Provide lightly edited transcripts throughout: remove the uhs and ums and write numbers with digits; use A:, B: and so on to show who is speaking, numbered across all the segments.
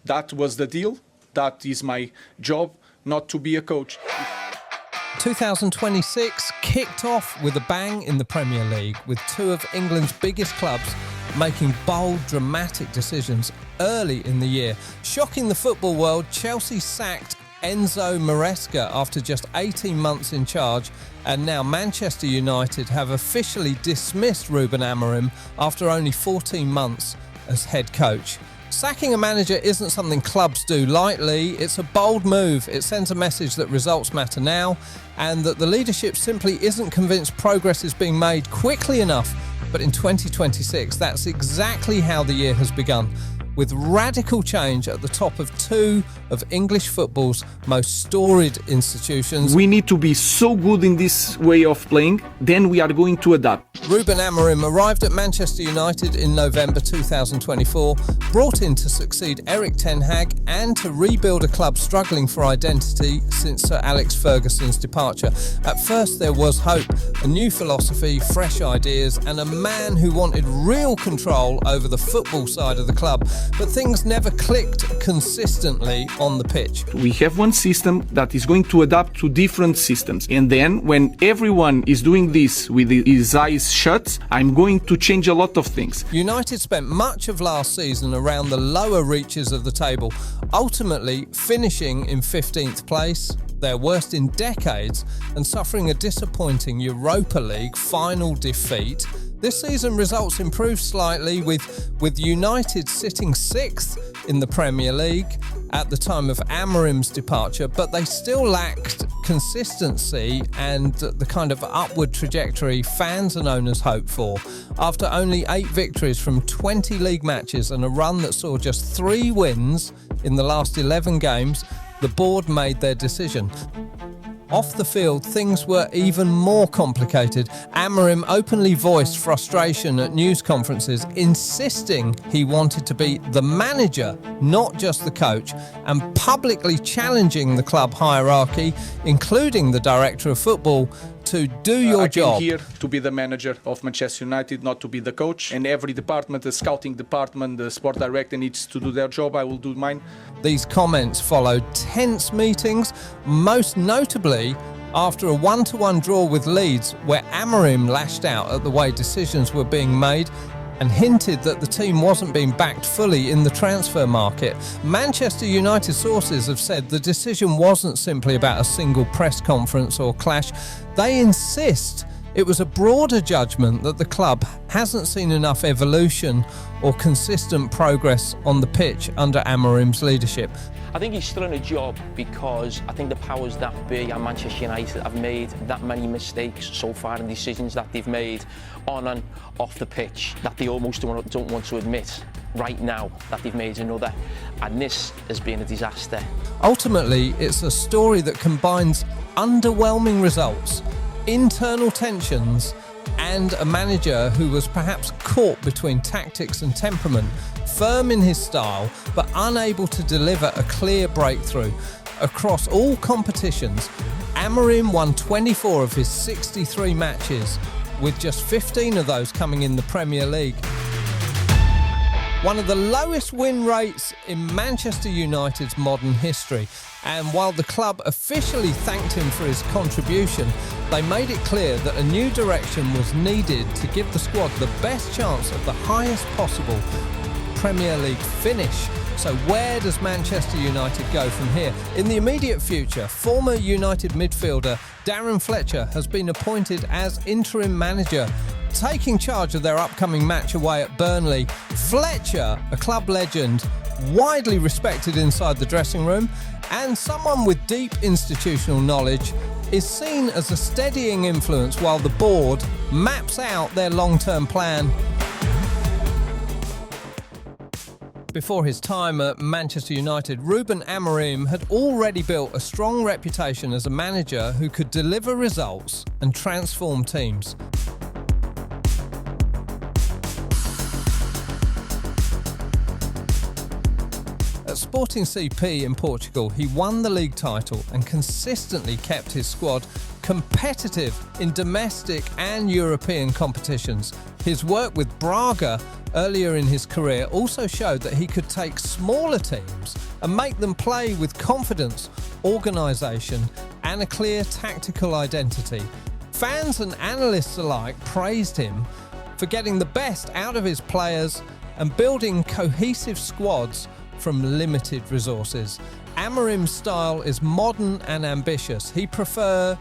A: That was the deal. That is my job, not to be a coach.
B: 2026 kicked off with a bang in the Premier League, with two of England's biggest clubs making bold, dramatic decisions early in the year. Shocking the football world, Chelsea sacked Enzo Maresca after just 18 months in charge, and now Manchester United have officially dismissed Ruben Amorim after only 14 months as head coach. Sacking a manager isn't something clubs do lightly. It's a bold move. It sends a message that results matter now and that the leadership simply isn't convinced progress is being made quickly enough. But in 2026, that's exactly how the year has begun, with radical change at the top of two of English football's most storied institutions.
C: We need to be so good in this way of playing, then we are going to adapt.
B: Ruben Amorim arrived at Manchester United in November 2024, brought in to succeed Erik ten Hag and to rebuild a club struggling for identity since Sir Alex Ferguson's departure. At first there was hope, a new philosophy, fresh ideas, and a man who wanted real control over the football side of the club. But things never clicked consistently on the pitch.
C: We have one system that is going to adapt to different systems. And then when everyone is doing this with his eyes shut, I'm going to change a lot of things.
B: United spent much of last season around the lower reaches of the table, ultimately finishing in 15th place, their worst in decades, and suffering a disappointing Europa League final defeat. This season results improved slightly, with United sitting 6th in the Premier League at the time of Amorim's departure, but they still lacked consistency and the kind of upward trajectory fans and owners hope for. After only 8 victories from 20 league matches and a run that saw just 3 wins in the last 11 games, the board made their decision. Off the field, things were even more complicated. Amorim openly voiced frustration at news conferences, insisting he wanted to be the manager, not just the coach, and publicly challenging the club hierarchy, including the director of football, to do your job.
A: I came here to be the manager of Manchester United, not to be the coach. And every department, the scouting department, the sport director needs to do their job. I will do mine.
B: These comments followed tense meetings, most notably after a 1-1 draw with Leeds, where Amorim lashed out at the way decisions were being made and hinted that the team wasn't being backed fully in the transfer market. Manchester United sources have said the decision wasn't simply about a single press conference or clash. They insist it was a broader judgment that the club hasn't seen enough evolution or consistent progress on the pitch under Amorim's leadership.
D: I think he's still in a job because I think the powers that be at Manchester United have made that many mistakes so far in decisions that they've made on and off the pitch that they almost don't want to admit right now that they've made another. And this has been a disaster.
B: Ultimately, it's a story that combines underwhelming results, internal tensions, and a manager who was perhaps caught between tactics and temperament, firm in his style but unable to deliver a clear breakthrough. Across all competitions, Amorim won 24 of his 63 matches, with just 15 of those coming in the Premier League. One of the lowest win rates in Manchester United's modern history. And while the club officially thanked him for his contribution, they made it clear that a new direction was needed to give the squad the best chance of the highest possible Premier League finish. So where does Manchester United go from here? In the immediate future, former United midfielder Darren Fletcher has been appointed as interim manager, taking charge of their upcoming match away at Burnley. Fletcher, a club legend, widely respected inside the dressing room, and someone with deep institutional knowledge, is seen as a steadying influence while the board maps out their long-term plan. Before his time at Manchester United, Ruben Amorim had already built a strong reputation as a manager who could deliver results and transform teams. At Sporting CP in Portugal, he won the league title and consistently kept his squad competitive in domestic and European competitions. His work with Braga earlier in his career also showed that he could take smaller teams and make them play with confidence, organisation and a clear tactical identity. Fans and analysts alike praised him for getting the best out of his players and building cohesive squads from limited resources. Amorim's style is modern and ambitious. He prefers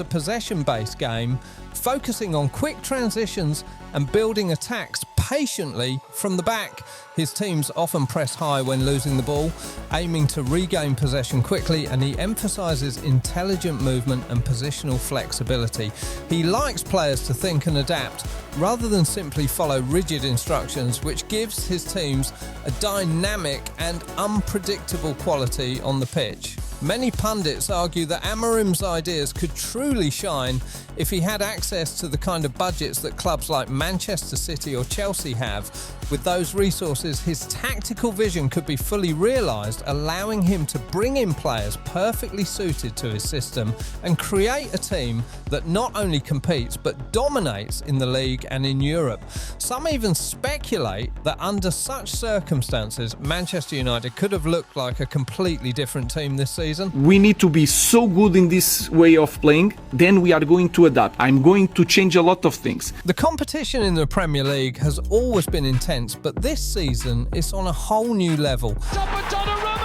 B: a possession-based game, focusing on quick transitions and building attacks patiently from the back. His teams often press high when losing the ball, aiming to regain possession quickly, and he emphasises intelligent movement and positional flexibility. He likes players to think and adapt rather than simply follow rigid instructions, which gives his teams a dynamic and unpredictable quality on the pitch. Many pundits argue that Amorim's ideas could truly shine if he had access to the kind of budgets that clubs like Manchester City or Chelsea have. With those resources, his tactical vision could be fully realised, allowing him to bring in players perfectly suited to his system and create a team that not only competes but dominates in the league and in Europe. Some even speculate that under such circumstances, Manchester United could have looked like a completely different team this season.
C: We need to be so good in this way of playing, then we are going to adapt. I'm going to change a lot of things.
B: The competition in the Premier League has always been intense, but this season it's on a whole new level.
E: Up and Donnarumma!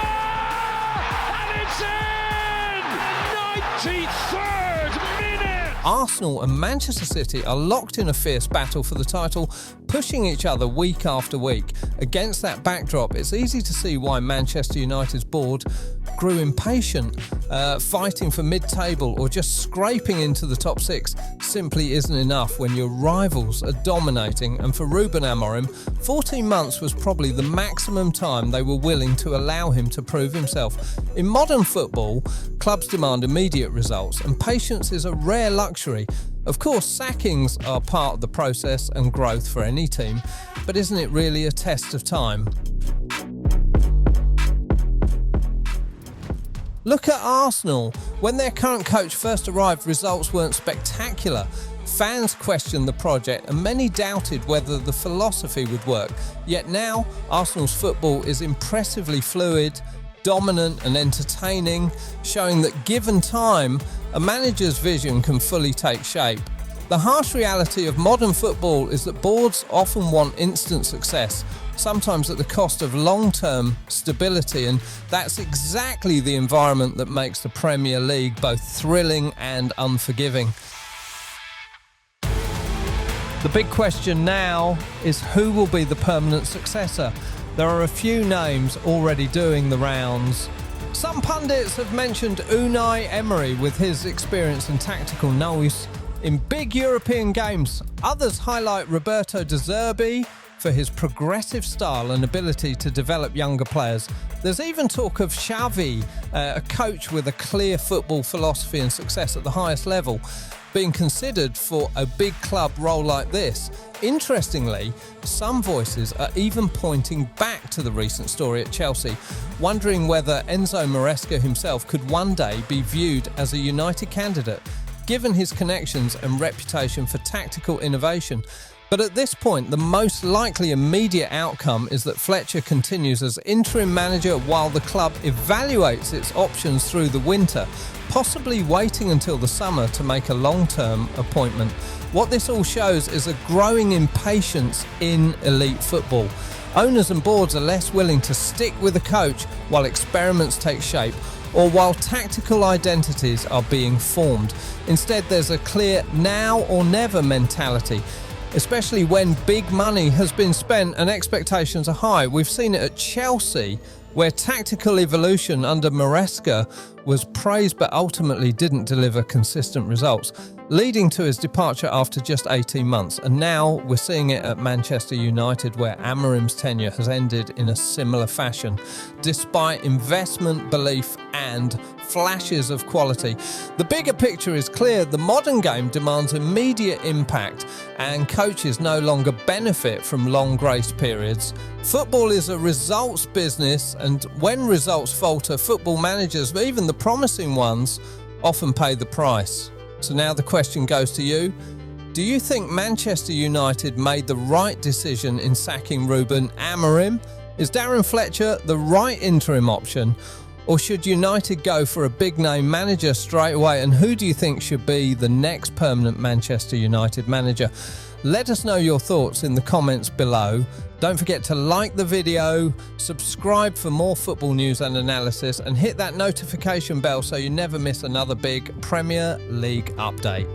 E: And it's in! 93rd minute!
B: Arsenal and Manchester City are locked in a fierce battle for the title, pushing each other week after week. Against that backdrop, it's easy to see why Manchester United's board grew impatient. Fighting for mid-table or just scraping into the top six simply isn't enough when your rivals are dominating, and for Ruben Amorim, 14 months was probably the maximum time they were willing to allow him to prove himself. In modern football, clubs demand immediate results, and patience is a rare luxury. Of course, sackings are part of the process and growth for any team, but isn't it really a test of time? Look at Arsenal. When their current coach first arrived, results weren't spectacular. Fans questioned the project and many doubted whether the philosophy would work. Yet now, Arsenal's football is impressively fluid, dominant and entertaining, showing that given time, a manager's vision can fully take shape. The harsh reality of modern football is that boards often want instant success, sometimes at the cost of long-term stability, and that's exactly the environment that makes the Premier League both thrilling and unforgiving. The big question now is who will be the permanent successor? There are a few names already doing the rounds. Some pundits have mentioned Unai Emery with his experience and tactical nous in big European games. Others highlight Roberto De Zerbi for his progressive style and ability to develop younger players. There's even talk of Xavi, a coach with a clear football philosophy and success at the highest level, being considered for a big club role like this. Interestingly, some voices are even pointing back to the recent story at Chelsea, wondering whether Enzo Maresca himself could one day be viewed as a United candidate, given his connections and reputation for tactical innovation. But at this point, the most likely immediate outcome is that Fletcher continues as interim manager while the club evaluates its options through the winter, possibly waiting until the summer to make a long-term appointment. What this all shows is a growing impatience in elite football. Owners and boards are less willing to stick with a coach while experiments take shape, or while tactical identities are being formed. Instead, there's a clear now or never mentality, especially when big money has been spent and expectations are high. We've seen it at Chelsea, where tactical evolution under Maresca was praised but ultimately didn't deliver consistent results, leading to his departure after just 18 months. And now we're seeing it at Manchester United, where Amorim's tenure has ended in a similar fashion, despite investment, belief and flashes of quality. The bigger picture is clear. The modern game demands immediate impact, and coaches no longer benefit from long grace periods. Football is a results business, and when results falter, football managers, even the promising ones, often pay the price. So now the question goes to you. Do you think Manchester United made the right decision in sacking Ruben Amorim? Is Darren Fletcher the right interim option? Or should United go for a big-name manager straight away? And who do you think should be the next permanent Manchester United manager? Let us know your thoughts in the comments below. Don't forget to like the video, subscribe for more football news and analysis, and hit that notification bell so you never miss another big Premier League update.